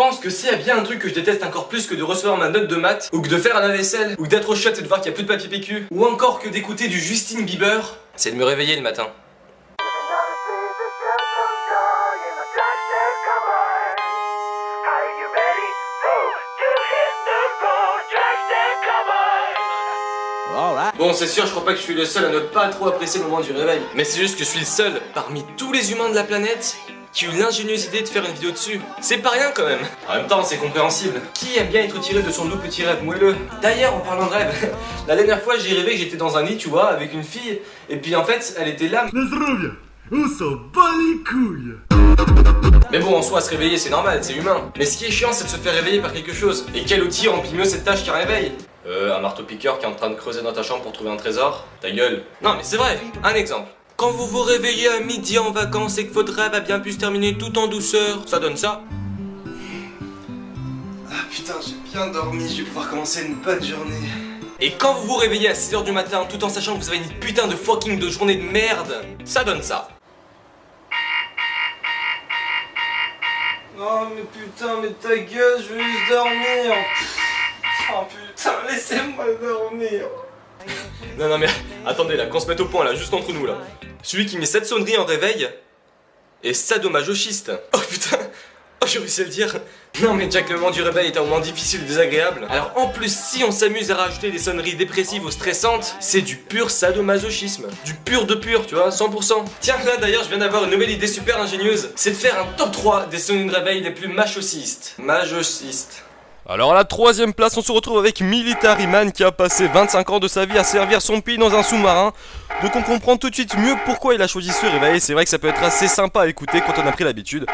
pense que s'il y a bien un truc que je déteste encore plus que de recevoir ma note de maths, ou que de faire la vaisselle, ou d'être au shot et de voir qu'il n'y a plus de papier PQ, ou encore que d'écouter du Justin Bieber, c'est de me réveiller le matin. Bon, c'est sûr, je crois pas que je suis le seul à ne pas trop apprécier le moment du réveil. Mais c'est juste que je suis le seul, parmi tous les humains de la planète, qui a eu l'ingéniosité de faire une vidéo dessus. C'est pas rien quand même. En même temps, c'est compréhensible. Qui aime bien être tiré de son doux petit rêve moelleux? D'ailleurs, en parlant de rêve, la dernière fois j'ai rêvé que j'étais dans un lit, tu vois, avec une fille, et puis en fait, elle était là. On s'en bat les couilles. Mais bon, en soi, se réveiller, c'est normal, c'est humain. Mais ce qui est chiant, c'est de se faire réveiller par quelque chose. Et quel outil remplit mieux cette tâche qu'un réveil? Un marteau-piqueur qui est en train de creuser dans ta chambre pour trouver un trésor? Ta gueule. Non, mais c'est vrai. Un exemple. Quand vous vous réveillez à midi en vacances et que votre rêve a bien pu se terminer tout en douceur, ça donne ça. Ah putain, j'ai bien dormi, je vais pouvoir commencer une bonne journée. Et quand vous vous réveillez à 6h du matin tout en sachant que vous avez une putain de fucking de journée de merde, ça donne ça. Oh mais putain, mais ta gueule, je veux juste dormir. Oh putain, laissez-moi dormir. Non mais attendez là, qu'on se mette au point là, juste entre nous là. Celui qui met cette sonnerie en réveil est sadomasochiste. Oh putain, oh j'ai réussi à le dire. Non mais Jack, le moment du réveil est un moment difficile et désagréable. Alors en plus, si on s'amuse à rajouter des sonneries dépressives ou stressantes, c'est du pur sadomasochisme. Du pur de pur, tu vois, 100%. Tiens là d'ailleurs, je viens d'avoir une nouvelle idée super ingénieuse. C'est de faire un top 3 des sonneries de réveil les plus masocistes. Alors à la 3ème place, on se retrouve avec Military Man qui a passé 25 ans de sa vie à servir son pays dans un sous-marin. Donc on comprend tout de suite mieux pourquoi il a choisi ce réveil. C'est vrai que ça peut être assez sympa à écouter quand on a pris l'habitude.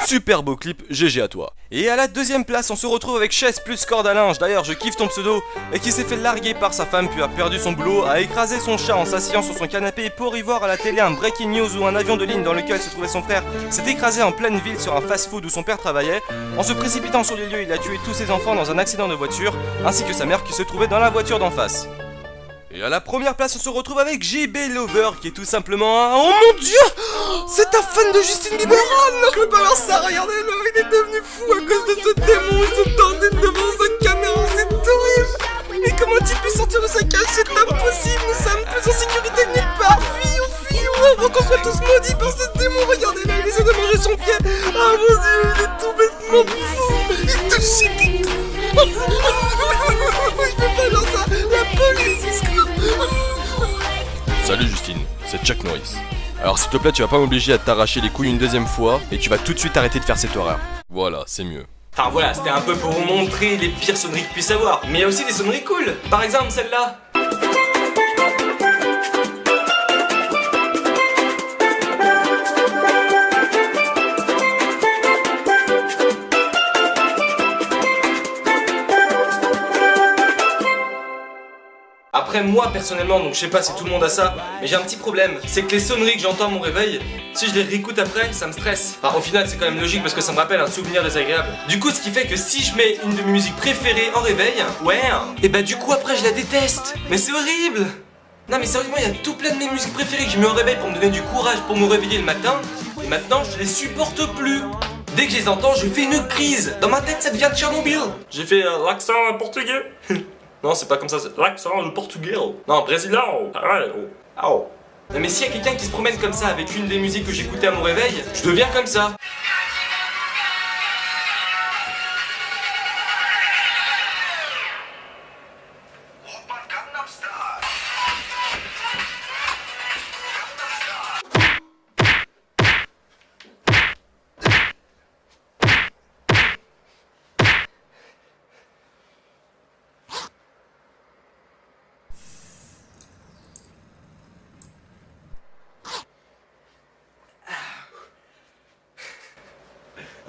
Super beau clip, GG à toi. Et à la 2ème place, on se retrouve avec Chaise plus corde à linge. D'ailleurs, je kiffe ton pseudo. Et qui s'est fait larguer par sa femme puis a perdu son boulot, a écrasé son chat en s'asseyant sur son canapé pour y voir à la télé un breaking news où un avion de ligne dans lequel se trouvait son frère s'est écrasé en pleine ville sur un fast-food où son père travaillait. En se précipitant sur les lieux, il a tué tous ses enfants dans un accident de voiture, ainsi que sa mère qui se trouvait dans la voiture d'en face. Et à la 1ère place, on se retrouve avec JB Lover, qui est tout simplement un... Oh mon dieu! C'est un fan de Justin Bieber! Oh non, je peux pas voir ça, regardez-le, il est devenu fou à cause de ce démon, il se tordait devant sa caméra, c'est horrible! Mais comment il peut sortir de sa cage? C'est impossible, nous sommes plus en sécurité nulle part! Fuyons, avant qu'on soit tous maudits par ce démon, regardez-le, il essaie de manger son pied! Oh mon dieu, il est tout bêtement fou! Il te chie tout! Je peux pas voir ça! La police, il se... Salut Justine, c'est Chuck Norris. Alors s'il te plaît, tu vas pas m'obliger à t'arracher les couilles une 2ème fois et tu vas tout de suite arrêter de faire cette horreur. Voilà, c'est mieux. Enfin voilà, c'était un peu pour vous montrer les pires sonneries que puisse avoir. Mais il y a aussi des sonneries cool. Par exemple celle-là. Après moi personnellement, donc je sais pas si tout le monde a ça, mais j'ai un petit problème, c'est que les sonneries que j'entends à mon réveil, si je les réécoute après, ça me stresse. Enfin au final c'est quand même logique parce que ça me rappelle un souvenir désagréable. Du coup ce qui fait que si je mets une de mes musiques préférées en réveil, ouais, et bah du coup après je la déteste. Mais c'est horrible. Non mais sérieusement, il y a tout plein de mes musiques préférées que je mets en réveil pour me donner du courage pour me réveiller le matin, et maintenant je les supporte plus. Dès que je les entends, je fais une crise. Dans ma tête ça devient Tchernobyl. J'ai fait l'accent portugais. Non, c'est pas comme ça, c'est l'accent de portugais. Non, brésilien. Non, mais s'il y a quelqu'un qui se promène comme ça avec une des musiques que j'écoutais à mon réveil, je deviens comme ça.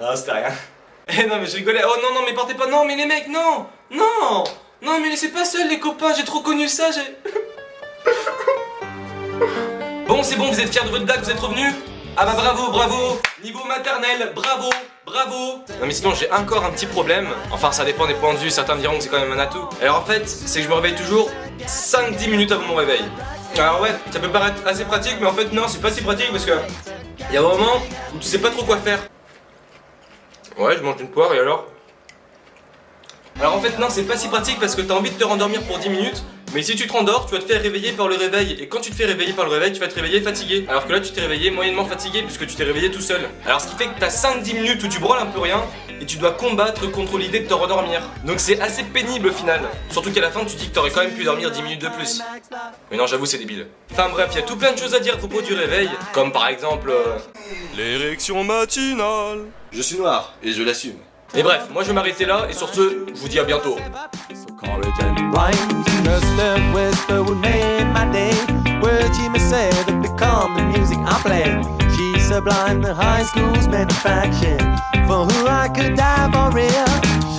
Ah, c'était rien. Eh non mais je rigolais. Oh non mais partez pas. Non mais les mecs, non. Non mais laissez pas seuls les copains, j'ai trop connu ça, j'ai... Bon c'est bon, vous êtes fiers de votre blague, vous êtes revenus? Ah bah bravo. Niveau maternel, bravo. Non mais sinon j'ai encore un petit problème. Enfin ça dépend des points de vue, certains me diront que c'est quand même un atout. Alors en fait, c'est que je me réveille toujours 5-10 minutes avant mon réveil. Alors ouais, ça peut paraître assez pratique, mais en fait non, c'est pas si pratique parce que... Il y a un moment où tu sais pas trop quoi faire. Ouais, je mange une poire et alors? Alors en fait non, c'est pas si pratique parce que t'as envie de te rendormir pour 10 minutes, mais si tu te rendors, tu vas te faire réveiller par le réveil, et quand tu te fais réveiller par le réveil, tu vas te réveiller fatigué. Alors que là tu t'es réveillé moyennement fatigué puisque tu t'es réveillé tout seul. Alors ce qui fait que t'as 5-10 minutes où tu branles un peu rien, et tu dois combattre contre l'idée de te rendormir. Donc c'est assez pénible au final. Surtout qu'à la fin tu dis que t'aurais quand même pu dormir 10 minutes de plus. Mais non, j'avoue c'est débile. Enfin bref, il y a tout plein de choses à dire à propos du réveil, comme par exemple... L'érection matinale. Je suis noir, et je l'assume. Et bref, moi je vais m'arrêter là, et sur ce, je vous dis à bientôt. Courage and rhymes, just a whisper would make my day. Words you may say that become the music I play. She's sublime, the high school's manufactured. For who I could die for real.